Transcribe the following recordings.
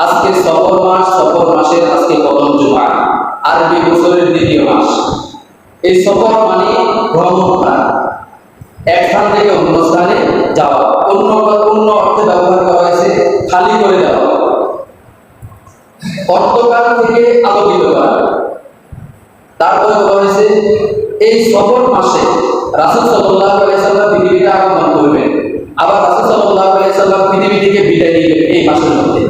আজকে সফর মাস, সফর মাসের আজকে প্রথম জুমা, আরবি বছরের দ্বিতীয় মাস। এই সফর মানে ভ্রমণ করা, এক স্থান থেকে অন্য স্থানে যাওয়া। অন্য অর্থে ব্যবহার করা হয়েছে খালি করে দেওয়া, অন্ধকার থেকে আলোকিত করা। তারপরে বলা হয়েছে এই সফর মাসে রাসূল সাল্লাল্লাহু আলাইহি ওয়াসাল্লাম পৃথিবীতে আগমন করবেন, আবার রাসূল সাল্লাল্লাহু আলাইহি ওয়াসাল্লাম পৃথিবী থেকে বিদায় নিবেন এই মাসের মধ্যে।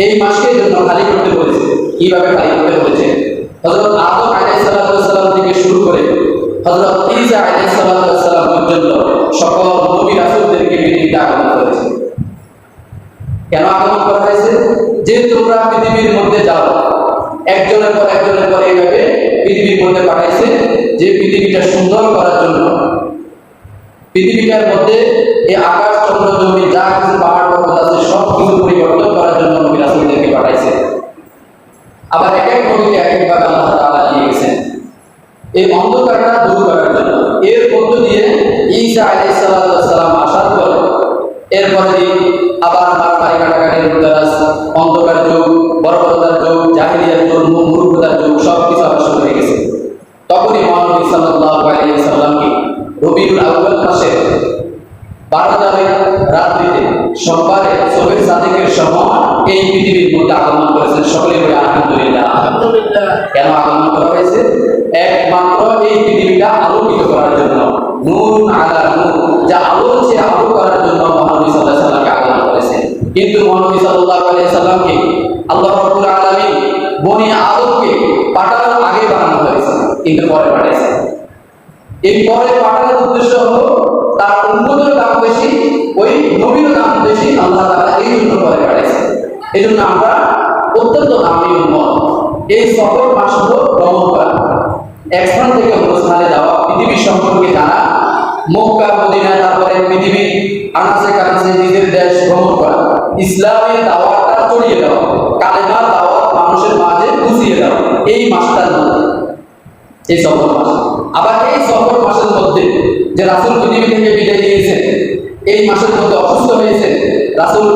এই মাসকে জন্য খালি করতে বলেছে। কিভাবে খালি করতে বলেছে? হযরত আদম আলাইহিস সালাম থেকে শুরু করে হযরত ঈসা আলাইহিস সালাম পর্যন্ত সকল নবী রাসূলদেরকে পৃথিবীতে আগমন করেছে। কেন আগমন করা হয়েছে? যে তোমরা পৃথিবীর মধ্যে যাও, একজনের পর এইভাবে পৃথিবীর মধ্যে পাঠাইছে, যে পৃথিবীটা সুন্দর করার জন্য। পৃথিবীটার মধ্যে এই আকাশ চন্দ্র জমি যা কিছু পাহাড় পর্বত আছে সব কিছু পরিবর্তন করার জন্য নবী রাসূলদেরকে পাঠাইছে। আবার এক এক নবীকে এক একভাবে আল্লাহ তাআলা দিয়ে গেছেন এই অন্ধকারটা দূর করার জন্য। এর মধ্য দিয়ে ঈসা আলাইহিস সালাম আসার পরে এরপরে আবার মারামারি কাটাকাটির উদ্দাস, অন্ধকার যুগ, বর্বরতার যুগ, জাহিলিয়ার যুগ, মূর্খতার যুগ সব কিছু আবার শুরু হয়ে গেছে। তখনই মহানবী সাল্লাল্লাহু আলাইহি ওয়াসাল্লামকে রবিউল আউয়াল মাসে 12 তারিখ রাত্রিতে সোমবারে সবের সাদিকের সময় এই পৃথিবীর মধ্যে আগমন করেছেন। সকলে বলে আলহামদুলিল্লাহ। আলহামদুলিল্লাহ। কেন আগমন করা হয়েছে? একমাত্র এই পৃথিবীটা আলোকিত করার জন্য। নূর আলা নূর, যা আলো সে আলো করার জন্য মহানবী সাল্লাল্লাহু আলাইহি ওয়াসাল্লামকে আগমন করেছেন। কিন্তু মহানবী সাল্লাল্লাহু আলাইহি ওয়াসাল্লামকে আল্লাহ রাব্বুল আলামিন বনি আদমকে পাঠানোর আগে বানানো হয়েছে, কিন্তু পরে পাঠিয়েছেন। এই পরে পাঠানোর উদ্দেশ্য হলো তার উম্মতের দাম বেশি, ওই নবীর দাম বেশি, আল্লাহ তাআলা এই জন্য পরে পাঠিয়েছেন। এই জন্য আমরা অত্যন্ত দামি উম্মত। এই সফর মাস হলো ভ্রমণ করা, এক স্থান থেকে অন্য স্থানে যাওয়া, পৃথিবী সম্পর্কে জানা, মক্কা মদিনা তারপরে পৃথিবীর আনাচে কানাচে নিজের দেশ ভ্রমণ করা, ইসলামের দাওয়াতটা ছড়িয়ে দেওয়া, কালেমার দাওয়াত মানুষের মাঝে বুঝিয়ে দেওয়া, এই মাসটার মধ্যে এই সফর মাস। আবার এই সফর মাসের মধ্যে যে রাসূল পৃথিবী থেকে বিদায় নিয়েছেন, এই মাসের মধ্যে অসুস্থ হয়েছে, রাসূল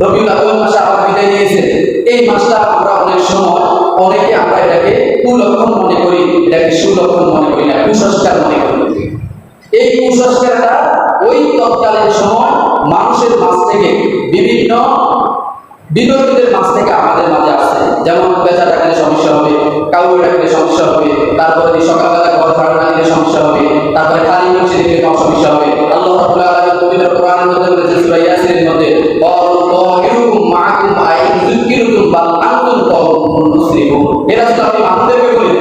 রবিউল আউয়াল মাসে আবার বিদায় নিয়েছেন। এই মাসটা আমরা অনেক সময় অনেকে আমরা এটাকে কুলক্ষণ মনে করি, এটাকে সুলক্ষণ মনে করি না, কুসংস্কার মনে করি। এই কুসংস্কারটা ওই তৎকালীন সময় মানুষের মাঝ থেকে বিভিন্ন বিতর্কিতের মাঝ থেকে আমাদের মাঝে আসছে। যেমন বেচা টাকালে সমস্যা হবে, কাউকে ডাকলে সমস্যা হবে, তারপরে সকালবেলা ঘর ভাড়া না দিলে সমস্যা হবে, তারপরে খালি মসজিদে দিলে সমস্যা হবে। আল্লাহ রাব্বুল আলামিন পবিত্র কোরআনের মধ্যে বলেছেন সূরা ইয়াসিনের মধ্যে, "ওয়াল্লাহু মাআকুম আইযুকিরুকুম বাল আনতুম কওমুন মুসলিমুন।" এরা শুধু আপনি মানুষদেরকে বলেন,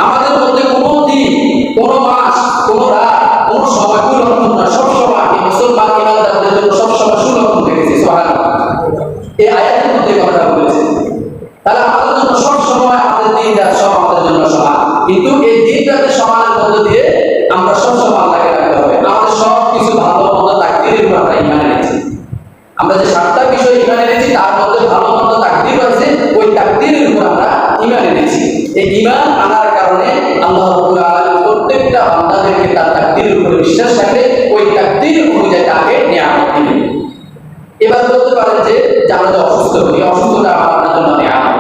আমাদের মধ্যে কোনো দিন, কোনো মাস, কোনো রাত, কোনো সময় কুলক্ষণ না, সব সময় এই মুসলমান ইমানদারদের জন্য সব সময় সুলক্ষণ থেকেছে। সুবহানাল্লাহ। এই আয়াতের মধ্যে কথাটা বলেছে। তাহলে আমাদের জন্য সব সময় আমাদের দিন রাত সব আমাদের জন্য সমান, কিন্তু এই দিন রাতের সমানের মধ্যে দিয়ে আমরা সব সময় আল্লাহকে রাখতে হবে। আমাদের সব কিছু ভালো মন্দ তাকদীরের উপর আমরা ঈমান এনেছি। আমরা যে 7টা বিষয় ঈমান এনেছি তার মধ্যে ভালো মন্দ তাকদীর আছে, ওই তাকদীরের উপর আমরা ঈমান এনেছি। এই ঈমান আনার কারণে আল্লাহ রাব্বুল আলামিন প্রত্যেকটা বান্দাদেরকে তার তাকদীরের উপর বিশ্বাস রাখলে ওই তাকদীর অনুযায়ী তাকে নিয়ামত দিবেন। এবার বলতে পারেন যে আমরা অসুস্থ হই, অসুস্থতা আপনার জন্য নিয়ামত।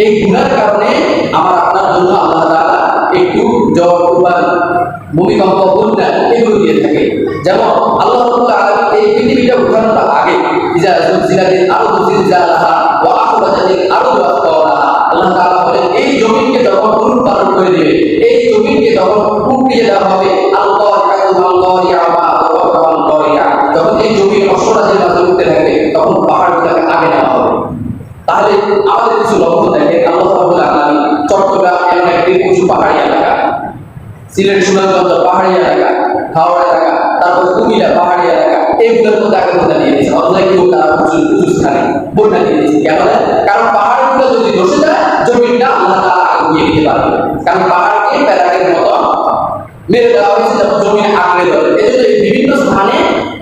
এই গুনার কারণে আমার আপনার জন্য আল্লাহ তাআলা একটু জ্বর, তুফান, ভূমিকম্প, বন্যা এগুলো দিয়ে থাকে। যেমন আল্লাহ রাব্বুল আলামিন এই পৃথিবীটা উঠানোর আগে ইজা যুলজিলাতিল আরদু জিলজালাহা ওয়া আখরাজাতিল আরদু আসকালাহা, আল্লাহ তাআলা বলেন এই জমিনকে যখন উলটপালট করে দিবে, এই জমিনকে যখন উল্টিয়ে দেওয়া হবে, যখন এই জমি অশ্বরাজের মাঝে উঠতে থাকবে তখন পাহাড়গুলোকে আগে নেওয়া হবে। তাহলে আমাদের কিছু লক্ষ্য থাকে। আল্লাহ রাব্বুল আলামিন চট্টগ্রাম এমন একটি উঁচু পাহাড়ি এলাকা, সিলেট সুনামগঞ্জ পাহাড়ি এলাকা, হাওড়া এলাকা, তারপর কুমিল্লা পাহাড়ি এলাকা, এইগুলোর মধ্যে আগে বন্যা দিয়ে দিয়েছে। অথবা কেউ তারা উঁচু স্থানে বন্যা দিয়ে দিয়েছে। কেন? কারণ পাহাড়গুলো যদি ধসে যায় জমিটা আল্লাহ তাআলা আগে দিতে পারবে। কারণ পাহাড়কে প্যারাকের মতো মেরে দেওয়া হয়েছে যখন জমিনে আঁকড়ে ধরে। এজন্য বিভিন্ন স্থানে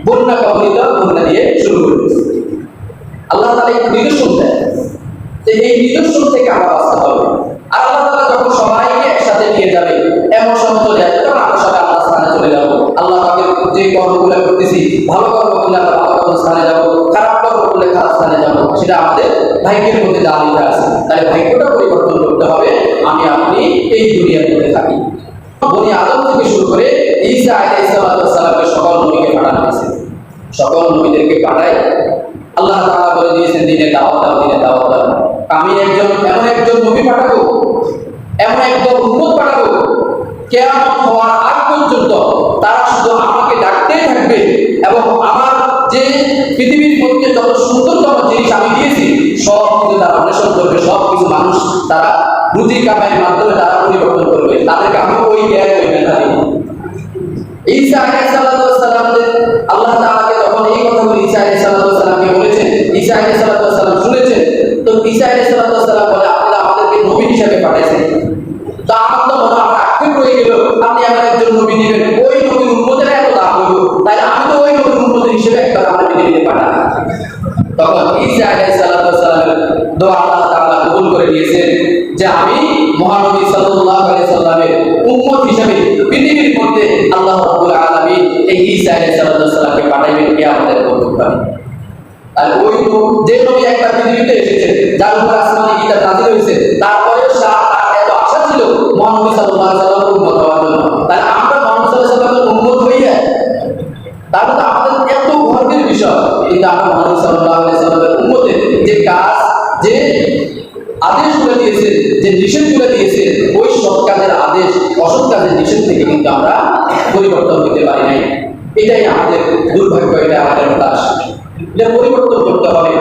বন্যা কবলিত বন্যা দিয়ে শুরু করেছে। আল্লাহ তাআলা এই নিদর্শন দেয় যে এই নিদর্শন থেকে আমরা বাঁচতে হবে। আর আল্লাহ তাআলা যখন সবাইকে একসাথে নিয়ে যাবে এমন সময় চলে যাবে, তখন আমরা সবাই আল্লাহ স্থানে চলে যাব। আল্লাহ পাকের যে কর্মগুলো করতেছি, ভালো কর্ম করলে আমরা ভালো স্থানে যাব, খারাপ কর্ম করলে সেটা আমাদের ভাগ্যের মধ্যে যা লেখা আছে। তাহলে ভাগ্যটা পরিবর্তন করতে হবে, আমি আপনি এই দুনিয়ার মধ্যে থাকি। বনি আদম থেকে শুরু করে ঈসা আলাইহিস সালামকে সকল নবীকে পাঠানো হয়েছে, সকল নবীদেরকে পাঠায় আল্লাহ তাআলা বলে দিয়েছেন দিনের দাওয়াত দাও, দিনের দাওয়াত দাও। আমি এমন একজন নবী পাঠাবো, এমন একজন উম্মত পাঠাবো, কিয়ামত হওয়ার আগ পর্যন্ত তারা শুধু আমাকে ডাকতেই থাকবে এবং আমার যে পৃথিবীর মধ্যে যত সুন্দরতম জিনিস আমি দিয়েছি সব কিছু তারা অন্বেষণ করবে, সব কিছু মানুষ তারা রুজি কামাইয়ের মাধ্যমে তারা পরিবর্তন করবে, তাদেরকে আমি ওই জ্ঞান ওই মেধা দিব। ঈসা আলাইহিস সালাম আল্লাহ তাআলাকে তখন এই কথাগুলো ঈসা আলাইহিস সালামকে বলেছেন, ঈসা আলাইহিস সালাম শুনেছেন। তো ঈসা আলাইহিস সালাম বলে আপনারা আমাদেরকে নবী হিসেবে পাঠাইছেন, তা আমার তো মনে আমার আক্ষেপ রয়ে গেল আপনি আমার একজন নবী দিবেন, ওই নবীর উম্মতেরা এত দাম হইল, তাই আমি তো ওই নবীর উম্মত হিসেবে একবার আমার পৃথিবীতে পাঠান। তখন ঈসা আলাইহিস সালামের দোয়া আল্লাহ তাআলা কবুল করে নিয়েছেন যে আমি মহানবী সাল্লাল্লাহু আলাইহি সাল্লামের উম্মত হিসেবে পৃথিবীর মধ্যে আল্লাহ রাব্বুল আলামিন এই ঈসা আলাইহিস সালামকে পাঠাইবেন কিয়ামতের পূর্বে। আর ওই যে নবী একবার পৃথিবীতে এসেছে, যার উপর আসমানি কিতাব নাযিল হয়েছে, তারপরেও তার এত আশা ছিল মহানবী সাল্লাল্লাহু আলাইহি সাল্লামের উম্মত হওয়ার জন্য। তাই আমরা মহানবী সাল্লাল্লাহু আলাইহি সাল্লামের উম্মত হইয়া তারপর আমাদের এত গর্বের বিষয়, কিন্তু আমরা মহানবী সাল্লাল্লাহু আলাইহি সাল্লামের উম্মতের যে কাজ, যে আদেশগুলো দিয়েছে, যে নিষেধগুলো দিয়েছে, ওই সৎ কাজের আদেশ অসৎ কাজের নিষেধ থেকে কিন্তু আমরা পরিবর্তন হতে পারি নাই। এটাই আমাদের দুর্ভাগ্য, এটা আমাদের হতাশ, এটা পরিবর্তন করতে হবে।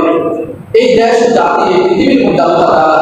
এই দেশ জাতি এই পৃথিবীর মধ্যে আল্লাহ তাআলা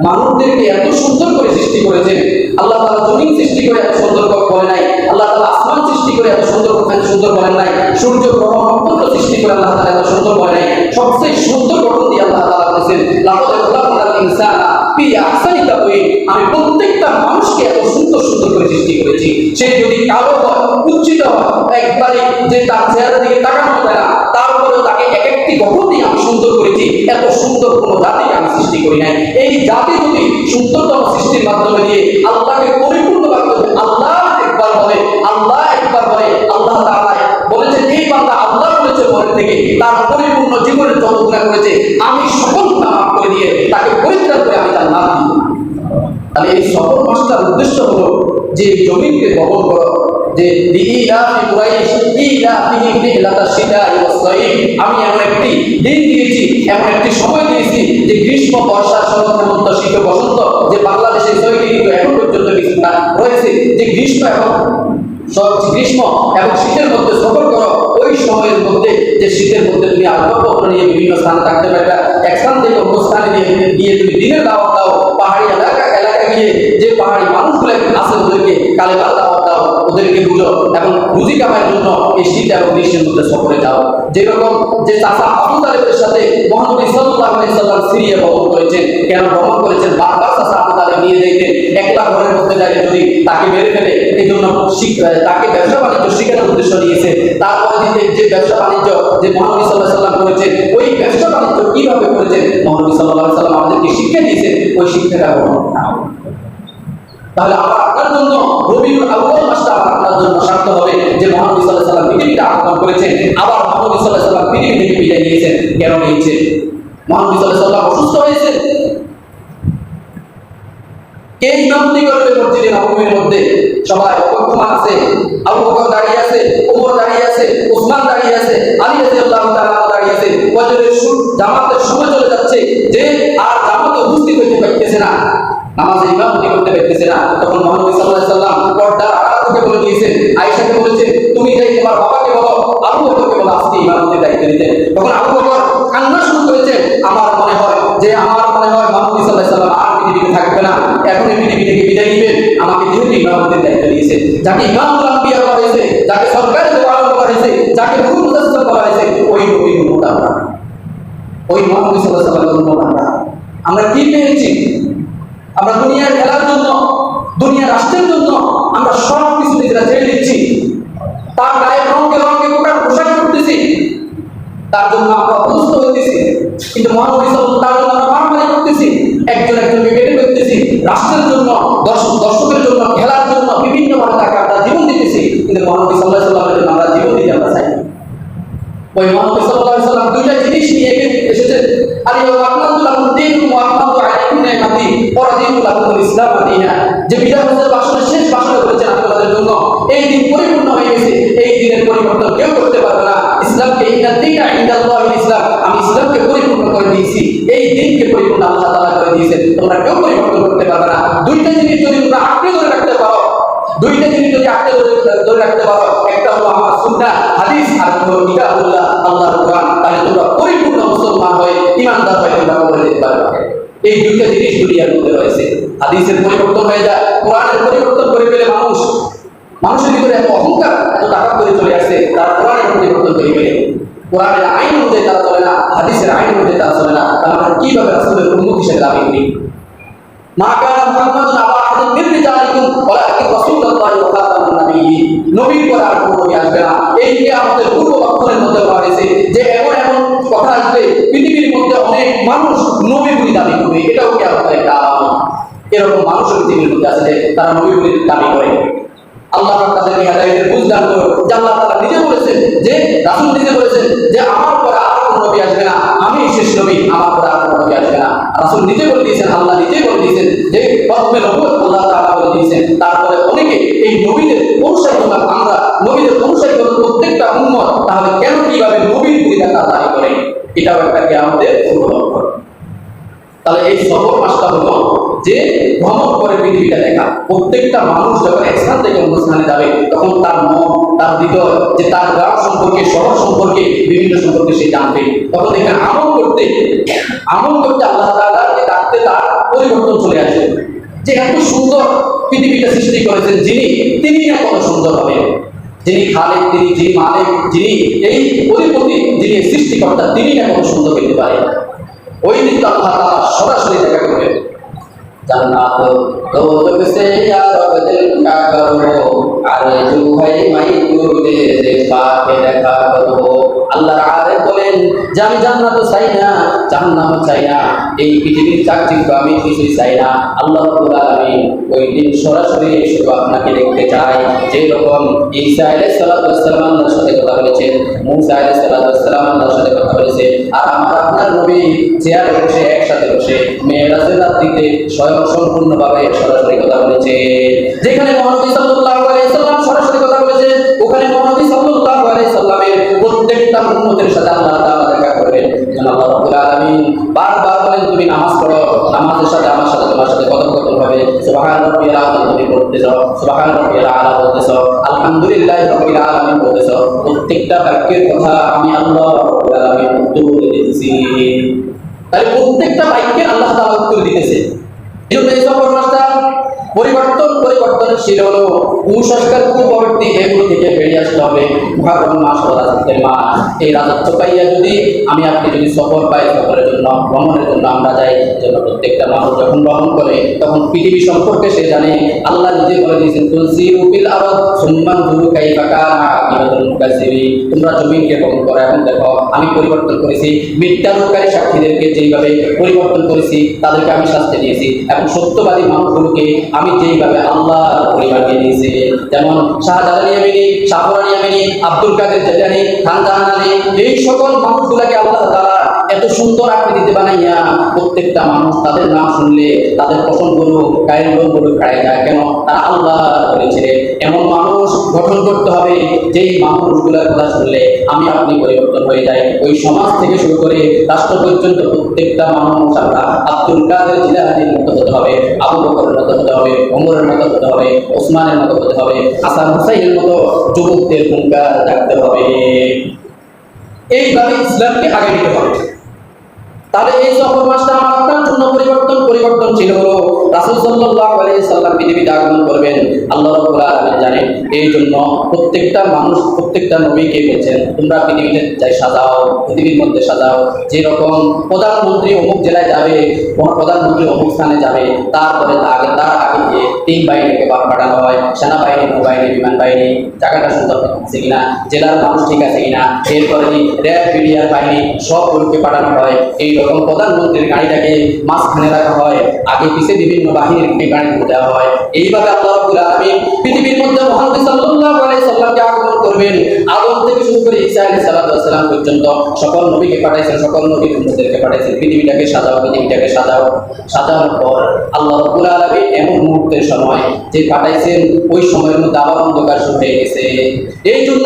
মানুষদেরকে এত সুন্দর করে সৃষ্টি করেছেন। আল্লাহ তাআলা জমিন সৃষ্টি করে এত সুন্দর করে নাই, আল্লাহ তাআলা আসমান সৃষ্টি করে এত সুন্দর করেন নাই, সূর্য গ্রহ নক্ষত্র সৃষ্টি করে আল্লাহ তাআলা এত সুন্দর করে নাই। সবচেয়ে সুন্দর গঠন দিয়ে আল্লাহ তাআলা বলেছেন লাকাদ খালাকনাল ইনসানা ফি আহসানি তাকওয়িম, আমি প্রত্যেকটা মানুষকে এত সুন্দর সুন্দর করে সৃষ্টি করেছি। সে যদি কালো হয়, কুচ্ছিত হয়, একবারে যে তার চেহারা দিকে তাকানো যায় না, তারপরেও তাকে এক একটি গঠন দিয়ে আমি সুন্দর করেছি। এত সুন্দর কোনো জাতিকে আমি সৃষ্টি করি নাই। এই জাতি যদি সুন্দরতম সৃষ্টির মাধ্যমে দিয়ে আল্লাহকে পরিপূর্ণভাবে আল্লাহ একবার বলে, আল্লাহ একবার বলে, আল্লাহ তাআলা বলেছেন এই বান্দা আল্লাহ বলেছে মনে থেকে তার পরিপূর্ণ জীবনের যত গুনাহ করেছে আমি সকল গুনাহ মাফ করে দিয়ে তাকে পরিত্রাণ করে আমি তার নাম দিব। তাহলে এই সকল মাসটার উদ্দেশ্য হলো যে জমিনকে দখল করো, যে ইলাফি কুরাইশ ইলাফিহিম রিহলাতাশ শিতাই ওয়াস সাইফ, আমি এমন একটি দিন দিয়েছি, এমন একটি সময় দিয়েছি যে গ্রীষ্ম, বর্ষা, শরৎ, হেমন্ত, শীত, বসন্ত, যে বাংলাদেশে 6টি ঋতু এখন পর্যন্ত বিস্তার রয়েছে, যে গ্রীষ্ম এবং শীতের মধ্যে সফর করো, ওই সময়ের মধ্যে যে শীতের মধ্যে তুমি আসবাবপত্র নিয়ে বিভিন্ন স্থানে থাকতে পারবে, এক স্থান থেকে অন্য স্থানে গিয়ে তুমি দিনের দাওয়াত দাও, পাহাড়ি এলাকা গিয়ে যে পাহাড়ি মানুষগুলো আছে ওদেরকে কালেমার দাওয়াত দাও, ওদেরকে বুঝো এবং রুজি কামাইয়ের জন্য এই শীত এবং গ্রীষ্মের মধ্যে সফরে যাও। যেরকম যে চাচা আবু তালেবের সাথে মহানবী সাল্লাল্লাহু আলাইহি সাল্লাম সিরিয়া ভ্রমণ করেছেন, কেন ভ্রমণ করেছেন? বারবার চাচা আবু তালেব নিয়ে যেতেন, একলা ঘরের মধ্যে যাইলে যদি তাকে মেরে ফেলে, এই জন্য তাকে ব্যবসা বাণিজ্য শিখানোর উদ্দেশ্য নিয়েছে। তারপরে যে ব্যবসা বাণিজ্য যে মহানবী সাল্লাল্লাহু আলাইহি সাল্লাম করেছেন, ওই ব্যবসা বাণিজ্য কিভাবে করেছেন মহানবী সাল্লাল্লাহু আলাইহি সাল্লাম আমাদেরকে শিক্ষা দিয়েছেন, ওই শিক্ষাটা গ্রহণ করো। তাহলে আপনার জন্য রবিউল আউয়াল মাসটা আপনার জন্য সার্থক হবে যে মহানবী সাল্লাল্লাহু আলাইহি সাল্লাম পৃথিবীতে আগমন করেছেন, আবার মহানবী সাল্লাল্লাহু আলাইহি সাল্লাম পৃথিবী থেকে বিদায় নিয়েছেন। কেন নিয়েছেন? মহানবী সাল্লাল্লাহু আলাইহি সাল্লাম অসুস্থ হয়েছেন, কে ইমামতি করবে মসজিদে নববীর মধ্যে? সবাই অপেক্ষমান আছে, আবু বকর দাঁড়িয়ে আছে, ওমর দাঁড়িয়ে আছে, ওসমান দাঁড়িয়ে আছে, আলী রাদিয়াল্লাহু তাআলা দাঁড়িয়ে আছে। ফজরের জামাতের সময় চলে যাচ্ছে, যে আর জামাতে উপস্থিত হতে পারতেছে না, নামাজে ইমামতি করতে পারতেছে না। তখন মহানবী সাল্লাল্লাহু আলাইহি সাল্লাম পর্দার আড়াল থেকে বলে দিয়েছেন, আয়েশাকে বলেছেন তুমি যাই তোমার বাবাকে বলো, আবু বকরকে বলো আজকে ইমামতির দায়িত্ব নিতে। তখন আবু বকর কান্না শুরু করেছে, আমার মনে হয় মহানবী সাল্লাল্লাহু আলাইহি সাল্লাম আর পৃথিবীতে থাকবে না, এখন এই পৃথিবী থেকে বিদায় নেবেন, আমাকে যেহেতু ইমামতির দায়িত্ব দিয়েছে। যাকে ইমামুল আম্বিয়া বলা হয়েছে, যাকে সরকারের দোয়ার বলা হয়েছে, যাকে নূরুল মুজাসসাম বলা হয়েছে, ওই নবীর উম্মত আমরা, ওই মহানবী সাল্লাল্লাহু আলাইহি সাল্লামের উম্মত আমরা কি পেয়েছি? আমরা দুনিয়ার খেলার জন্য, দুনিয়া রাষ্ট্রের জন্য আমরা সব কিছু নিজেরা ছেড়ে দিচ্ছি, তার গায়ে রঙে রঙে পোশাক করতেছি, তার জন্য আমরা অসুস্থ হইতেছি। কিন্তু মহানবী সাল্লাল্লাহু আলাইহি সাল্লাম আমরা মারামারি করতেছি, একজনকে কেটে ফেলতেছি, রাষ্ট্রের জন্য, দর্শকের জন্য, খেলার জন্য বিভিন্ন ভাবে তাকে আমরা জীবন দিতেছি। কিন্তু মহানবী সাল্লাল্লাহু আলাইহি সাল্লামের জন্য আমরা জীবন দিতে আমরা চাই। ওই মহানবী সাল্লাল্লাহু আলাইহি সাল্লাম দুইটা জিনিস নিয়ে এসেছেন, আলিয়াউমা আকমালতু লাকুম দীনাকুম ওয়া আতমামতু আলাইকুম নি'মাতি ওয়া রাদিতু লাকুমুল ইসলাম দীনা। যে বিদায় হজের ভাষণের শেষ ভাষণে বলেছেন আমি তোমাদের জন্য এই দিন পরিপূর্ণ হয়ে গেছে, এই দিনের পরিবর্তন কেউ করতে পারবে না। ইসলামকে ইন্না দীনা ইনদাল্লাহিল ইসলাম, আমি ইসলামকে পরিপূর্ণ করে দিয়েছি, এই দিনকে পরিপূর্ণ আল্লাহ তাআলা করে দিয়েছেন, তোমরা কেউ পরিবর্তন করতে পারবে না। দুইটা জিনিস যদি তোমরা আঁকড়ে ধরে রাখতে পারো, দুইটা জিনিস যদি আঁকড়ে ধরে রাখতে পারো, একটা হলো আমার সুন্নাহ হাদিস আর হলো কিতাবুল্লাহ আল্লাহর কোরআন, তাহলে তোমরা পরিপূর্ণ মুসলমান হয়ে ইমানদার হয়ে তোমরা কবরে যেতে পারবে। এই দুইটা জিনিস দুনিয়ার মধ্যে রয়েছে। হাদিসের পরিবর্তন হয়ে যায়, কোরআনের পরিবর্তন করে ফেলে মানুষের ভিতরে এত অহংকার, এত টাকা করে চলে আসছে, তারা কোরআনের পরিবর্তন করে ফেলে। কোরআনের আইন অনুযায়ী তারা চলে না, হাদিসের আইন অনুযায়ী তারা চলে না, তাহলে আমরা কিভাবে রাসূলের উম্মত হিসেবে দাবি করি? মা কানা মুহাম্মাদুন আবা আহাদিন মিন রিজালিকুম ওয়ালাকিন রাসূলুল্লাহি ওয়া খাতামুন নাবিয়্যিন, নবীর পরে আর কোনো নবী আসবে না। এই যে আমাদের পূর্ব বক্তব্যের মধ্যে বলা হয়েছে যে এমন এমন কথা আসবে পৃথিবীর মধ্যে অনেক মানুষ নবী বলে দাবি করবে, এটাও কি আমাদের একটা আলামত। এরকম মানুষ পৃথিবীর মধ্যে আছে যে তারা নবী বলে দাবি করে। আল্লাহ পাক তাদেরকে হেদায়েতের বুঝ দান করুন। যে আল্লাহ তাআলা নিজে বলেছেন, যে রাসূল নিজে বলেছেন যে আমার পরে আর কোনো নবী আসবে না, আমি শেষ নবী, আমার পরে আর কোনো নবী আসবে না। রাসূল নিজে বলে দিয়েছেন, আল্লাহ নিজে বলে দিয়েছেন যে খতমে নবুয়ত আল্লাহ তাআলা বলে দিয়েছেন। তারপরে অনেকে এই নবীদের অনুসারী হলাম আমরা, নবীদের অনুসারী হলো প্রত্যেকটা উম্মত, তাহলে কেন কিভাবে নবীর পরিচয় দাবি করে? এটাও একটা কিয়ামতের পূর্ব লক্ষণ। তাহলে এই সফর মাসটা হলো যে ভ্রমণ করে পৃথিবীটা দেখা। প্রত্যেকটা মানুষ যখন এক স্থান থেকে অন্য স্থানে যাবে তখন তার মন, তার হৃদয়, যে তার গ্রাম সম্পর্কে, শহর সম্পর্কে, বিভিন্ন সম্পর্কে সে জানবে। তখন এখানে আমল করতে আল্লাহ তাআলাকে ডাকতে তার পরিবর্তন চলে আসবে। যে এত সুন্দর পৃথিবীটা সৃষ্টি করেছেন যিনি, তিনি না কত সুন্দর হবে। যিনি খালেক, যিনি মালিক, যিনি এই অধিপতি, যিনি সৃষ্টিকর্তা, তিনি না কত সুন্দর হইতে পারে। ওই দিন তো আল্লাহ তাআলা সরাসরি দেখা করবেন। জান্নাত দৌলত সে ইয়া রব দিল কা করো, আরজু है मैं तुझे से पाके দেখা করব। আল্লাহর আয়াত বলেন যে আমি জান্নাত চাই না, জাহান্নাম চাই না, এই পৃথিবীর চাকচিক্য আমি কিছুই চাই না। আল্লাহ রাব্বুল আলামিন ওই দিন সরাসরি শুধু আপনাকে দেখতে চাই। যেরকম ঈসা আলাইহিস সালাম আল্লাহর সাথে কথা বলেছেন, মুসা আলাইহিস সালাম আল্লাহর সাথে কথা বলেছে, আর আমার আপনার নবী চেয়ারে বসে একসাথে বসে মেরাজের রাত্রিতে স্বয়ং সম্পূর্ণভাবে সরাসরি কথা বলেছে। যেখানে মহানবী সাল্লাল্লাহু আলাইহি সাল্লাম সরাসরি কথা বলেছেন, ওখানে মহানবী সাল্লাল্লাহু আলাইহি সাল্লামের প্রত্যেকটা উম্মতের সাথে আল্লাহ তাআলা দেখা করবেন। আল্লাহ রাব্বুল আলামিন বারবার বলেন তুমি নামাজ পড়ো, নামাজের সাথে আমার সাথে তোমার সাথে কথোপকথন হবে। সুবহান রাব্বিয়াল আযম তুমি পড়তেছো, সুবহান রাব্বিয়াল আলা বলতেছো, আলহামদুলিল্লাহি রাব্বিল আলামিন বলতেছো। প্রত্যেকটা বাক্যের কথা আমি আল্লাহ রাব্বুল আলামিন উত্তর দিতেছি। তাই প্রত্যেকটা বাক্যের আল্লাহ তাআলা উত্তর দিতেছে। এই সফর মাসটা পরিবর্তনশীল হলো, কুসংস্কার কুপ্রবৃত্তি এগুলো থেকে বেরিয়ে আসতে হবে। মুহররম মাস রাজত্বের মাস, এই রাজত্ব পাইয়া যদি আপনি যদি সফর পাই, সফরের জন্য ভ্রমণের জন্য আমরা যাই, যেন প্রত্যেকটা মানুষ যখন ভ্রমণ করে তখন পৃথিবী সম্পর্কে সে জানে। আল্লাহ নিজে বলে দিয়েছেন তুলসিরু ফিল আরদ সুম্মা নজুরু কাইফা কানা আকিবাতুল মুকাজ্জিবিন, তোমরা জমিনকে ভ্রমণ করো, এখন দেখো আমি পরিবর্তন করেছি। মিথ্যারোপকারী সাক্ষীদেরকে যেইভাবে পরিবর্তন করেছি তাদেরকে আমি শাস্তি দিয়েছি, এবং সত্যবাদী মানুষগুলোকে আমি যেইভাবে আল্লাহ পরিবার দিয়ে দিয়েছি। যেমন শাহজালাল ইয়ামিনী, শাহরান ইয়ামিনী, আব্দুল কাদের জিলানী, খান জাহান আলী, এই সকল মানুষগুলোকে আল্লাহ তাআলা এত সুন্দর আকৃতিতে বানাইয়া প্রত্যেকটা মানুষ তাদের নাম শুনলে তাদের পছন্দগুলো কায়রগুলো খায় যায়। কেন? তারা আল্লাহ বলেছে। এমন মানুষ গঠন করতে হবে যেই মানুষগুলোর কথা শুনলে আপনি পরিবর্তন হয়ে যায়। ওই সমাজ থেকে শুরু করে রাষ্ট্র পর্যন্ত প্রত্যেকটা মানুষ আমরা আব্দুল কাদের জিলানীর মতো হতে হবে, আবু বকরের মতো হতে হবে, ওমরের মতো হতে হবে, ওসমানের মতো হতে হবে, হাসান হুসাইনের মতো যুবকদের ভূমিকা রাখতে হবে। এইভাবে ইসলামকে আগে নিতে হবে। তাহলে এই সফর মাসটা আমার আপনার জন্য পরিবর্তন ছিল হলো রাসূল সাল্লাল্লাহু আলাইহি সাল্লাম পৃথিবীতে আগমন করবেন। আল্লাহ রাব্বুল আলামিন জানেন, এই জন্য প্রত্যেকটা মানুষ, প্রত্যেকটা নবীকে বলেছেন তোমরা পৃথিবীতে যাই সাজাও, পৃথিবীর মধ্যে সাজাও। যেরকম প্রধানমন্ত্রী অমুক জেলায় যাবে, কোন প্রধানমন্ত্রী অমুক স্থানে যাবে, তারপরে তার আগে তিন বাহিনীকে পাঠানো হয়, সেনাবাহিনী, নৌবাহিনী, বিমান বাহিনী, জায়গাটা সুন্দর আছে কিনা, জেলার মানুষ ঠিক আছে কিনা, এরপরে র্যাব, বিডিআর বাহিনী সবগুলোকে পাঠানো হয়। এই রকম প্রধানমন্ত্রীর গাড়িটাকে মাঝখানে রাখা হয়, আগে পিছে বিভিন্ন বিভিন্ন বাহিনীর গাড়ি দেওয়া হয়। এইভাবে আল্লাহ রাব্বুল আলামিন পৃথিবীর মধ্যে মুহাম্মদ সাল্লাল্লাহু আলাইহি সাল্লামকে আগমন করবেন। আদম থেকে শুরু করে ঈসা আলাইহিস সালাম পর্যন্ত সকল নবীকে পাঠাইছেন, সকল নবীর উম্মতদেরকে পাঠাইছেন। পৃথিবীটাকে সাজাও, পৃথিবীটাকে সাজাও। সাজানোর পর আল্লাহ রাব্বুল আলামিন এমন মুহূর্তের সময় যে পাঠাইছেন, ওই সময়ের মধ্যে আবার অন্ধকার শুরু হয়ে গেছে। এই জন্য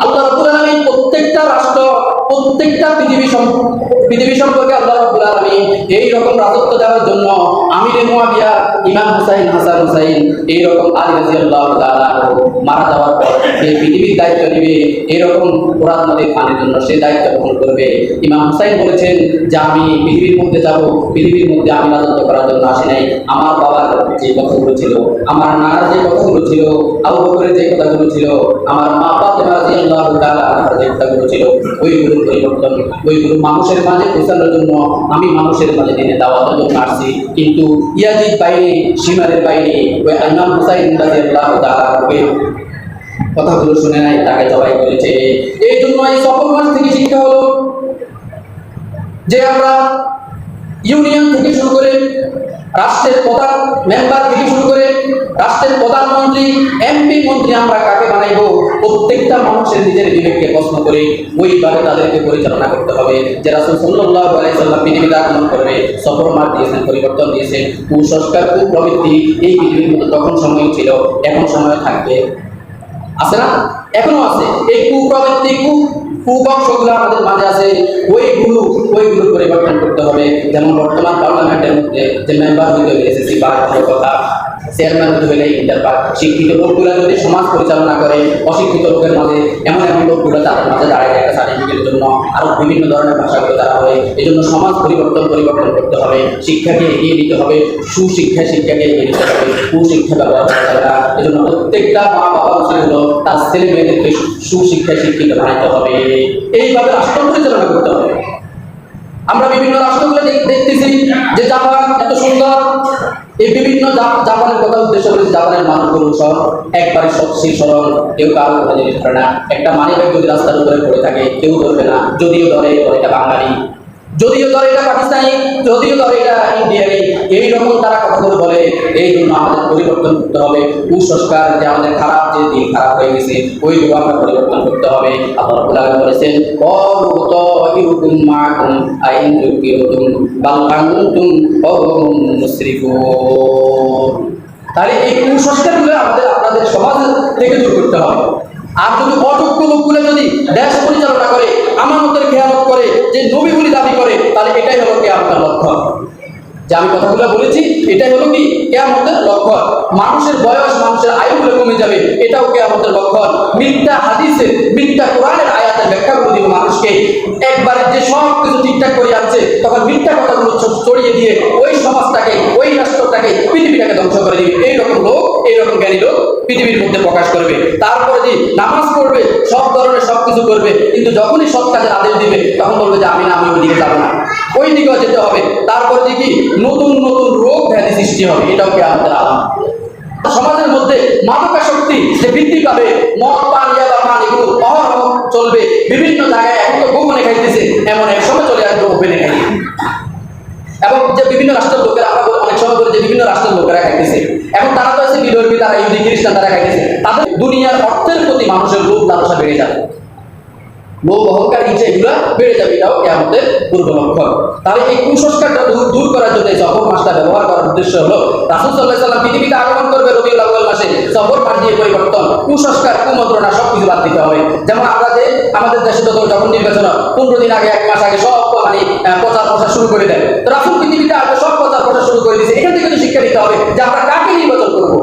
আল্লাহ রাব্বুল আলামিন প্রত্যেকটা রাষ্ট্র, প্রত্যেকটা পৃথিবী সম্পর্কে আল্লাহ রাব্বুল আলামিন এই রকম রাজত্ব দেওয়ার জন্য আমিরে মুয়াবিয়া ইমাম হুসাইন, হাসান হুসাইন, এই রকম আলী রাদিয়াল্লাহু তাআলা মারা যাওয়ার পর যে পৃথিবীর দায়িত্ব নেবে, এরকম কোরআন নদীর পানির জন্য সে দায়িত্ব গ্রহণ করবে। ইমাম হুসাইন বলেছেন যে আমি পৃথিবীর মধ্যে যাব, পৃথিবীর মধ্যে আমি রাজত্ব করার জন্য আসি নাই। আমার বাবার যে কথাগুলো ছিল, আমার নানার যে কথাগুলো ছিল, আবু বকরের যে কথাগুলো ছিল, আমার মা ফাতেমা রাদিয়াল্লাহু তাআলা আনহার যে কথাগুলো ছিল, ওইগুলো পরিবর্তন, ওইগুলো মানুষের মাঝে পৌঁছানোর জন্য আমি মানুষের মাঝে দিনে দাওয়াতের জন্য আসছি। কিন্তু ইয়াজিদ বাইরে, সীমারের বাইরে ওই ইমাম হুসাইন রাদিয়াল্লাহু তাআলা কথাগুলো শুনে নাই, তাকে জবাই করেছে। এই জন্য এই সফর মাস থেকে শিক্ষা হলো যে আমরা ইউনিয়ন থেকে শুরু করে রাষ্ট্রের প্রধান মেম্বার থেকে শুরু করে রাষ্ট্রের প্রধানমন্ত্রী, এমপি, মন্ত্রী আমরা কাকে বানাইবো, প্রত্যেকটা মানুষের নিজের বিবেককে প্রশ্ন করে ওইভাবে তাদেরকে পরিচালনা করতে হবে। যে রাসূল সাল্লাল্লাহু আলাইহি সাল্লাম পৃথিবীতে আগমন করবে, সফর মার্গ দিয়েছেন, পরিবর্তন দিয়েছেন, কুসংস্কার, কুপ্রবৃত্তি এই পৃথিবীর মধ্যে তখন সময় ছিল, এখন সময় থাকবে, আছে না? এখনো আছে। এই কুপ্রবৃত্তি, কুবংশগুলো আমাদের মাঝে আছে, ওইগুলো পরিবর্তন করতে হবে। যেমন বর্তমান পার্লামেন্টের মধ্যে যে মেম্বার হইতে হলে এসএসসি পাস, ভালো কথা, চেয়ারম্যান হতে হলে ইন্টার পাস। শিক্ষিত লোকগুলো যদি সমাজ পরিচালনা করে, অশিক্ষিত লোকের মাঝে এমন লোকগুলো তাদের মাঝে দাঁড়ায় একটা সার্টিফিকেটের জন্য আরো বিভিন্ন ধরনের ভাষাগুলো তারা হয়। এই জন্য সমাজ পরিবর্তন করতে হবে, শিক্ষাকে এগিয়ে নিতে হবে, শিক্ষাকে এগিয়ে নিতে হবে, কুশিক্ষা ব্যবহার করা যাবে না। এই জন্য প্রত্যেকটা মা বাবা উচিত হলো তার ছেলে মেয়েদেরকে সুশিক্ষায় শিক্ষিত বানাতে হবে, এইভাবে রাষ্ট্র পরিচালনা করতে হবে। আমরা বিভিন্ন রাষ্ট্রগুলো দেখতেছি যে জাপান এত সুন্দর, এই বিভিন্ন জাপানের কথা উদ্দেশ্য করে জাপানের মানুষগুলো সব একবারে সচ্ছিল সরল, কেউ কারো কথা জিনিস করে না। একটা মানিব্যাগ যদি রাস্তার উপরে পড়ে থাকে কেউ ধরবে না, যদিও ধরে এটা বাঙালি, যদিও ধরে এটা পাকিস্তানি, যদিও ধরে এটা ইন্ডিয়ানি, এইরকম তারা কথাগুলো বলে। এই জন্য আমাদের পরিবর্তন করতে হবে। কুসংস্কার যে আমাদের খারাপ, যে দিন খারাপ হয়ে গেছে, ওইগুলো আমরা পরিবর্তন করতে হবে। আল্লাহ রাব্বুল আলামিন বলেছেন ইরুকুম মাকুম আইন তুকিরুকুম বাল আনতুম কওমুন মুসরিফুন। তাহলে এই কুসংস্কারগুলো আমাদের আপনাদের সমাজ থেকে দূর করতে হবে। আর যদি অযোগ্য লোকগুলো যদি দেশ পরিচালনা করে, আমানতের খেয়ানত করে, যে নবী বলে দাবি করে, তাহলে এটাই হলো কিয়ামতের লক্ষণ। যে আমি কথাগুলো বলেছি এটাই হলো কি কিয়ামতের লক্ষণ। মানুষের বয়স, মানুষের আয়ুগুলো কমে যাবে, এটাও কিয়ামতের লক্ষণ। মিথ্যা হাদিসের, মিথ্যা কোরআনের আয়াতের ব্যাখ্যাগুলো দিব মানুষকে। একবারে যে সব কিছু ঠিকঠাক করে আনছে, তখন মিথ্যা কথাগুলো ছড়িয়ে দিয়ে ওই সমাজটাকে, ওই রাষ্ট্রটাকে, পৃথিবীটাকে ধ্বংস করে দিবে। এইরকম লোক, এইরকম জ্ঞানী লোক পৃথিবীর মধ্যে প্রকাশ করবে। তারপরে যে নামাজ পড়বে, সব ধরনের সবকিছু করবে, কিন্তু যখনই সৎ কাজের আদেশ দিবে তখন বলবে যে আমি ওই দিকে যাবো না, ওই দিকেও যেতে হবে। তারপরে দেখি নতুন নতুন রোগ ব্যাধি সৃষ্টি হবে, এটাও কি আমাদের আলাম। সমাজের মধ্যে মাদকাসক্তি যে বৃদ্ধি পাবে, মদ, পান, ইয়াবা, পান এগুলো অহরহ চলবে বিভিন্ন জায়গায়। এখন তো গোপনে খাইতেছে, এমন এক সময় চলে আসবে ওপেনে খাইতে। এবং যে বিভিন্ন রাষ্ট্রের লোকেরা, আমরা অনেক সময় বলি যে বিভিন্ন রাষ্ট্রের লোকেরা খাইতেছে, এখন তারা তো আছে বিধর্মী, তারা ইহুদি খ্রিস্টান, তারা খাইতেছে। তাদের দুনিয়ার অর্থের প্রতি মানুষের লোভ লালসা বেড়ে যাবে, লোভ অহংকার ইচ্ছা এগুলো বেড়ে যাবে, এটাও কিয়ামতের পূর্ব লক্ষণ। তাহলে এই কুসংস্কারটা দূর করার জন্য সফর মাসটা ব্যবহার করার উদ্দেশ্য হলো রাসূল সাল্লাল্লাহু আলাইহি ওয়াসাল্লাম পৃথিবীতে আগমন করবে রবিউল আউয়াল মাসে, সফর মাস দিয়ে পরিবর্তন, কুসংস্কার, কুমন্ত্রণা সবকিছু বাদ দিতে হবে। যেমন আমরা যে আমাদের দেশে যখন নির্বাচন 15 দিন আগে, 1 মাস আগে সব প্রচার প্রসার শুরু করে দেয়। তো রাসূল পৃথিবীতে আগে সব প্রচার প্রসার শুরু করে দিয়েছে। এখান থেকে তো শিক্ষা নিতে হবে যে আমরা কাকে নির্বাচন করবো।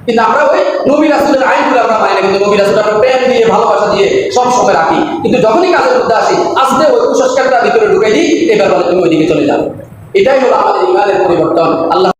কিন্তু আমরা ওই নবী রাসূলের আইনগুলো আমরা মানি না, কিন্তু নবী রাসূল আমরা প্রেম দিয়ে, ভালোবাসা দিয়ে সব সময় রাখি। কিন্তু যখনই কাজের মধ্যে আসি, আসতে ওই কুসংস্কারটা ভিতরে ঢুকাই দিই, এবার বলে তুমি ওইদিকে চলে যাও। এটাই হলো আমাদের ইমানের পরিবর্তন। আল্লাহ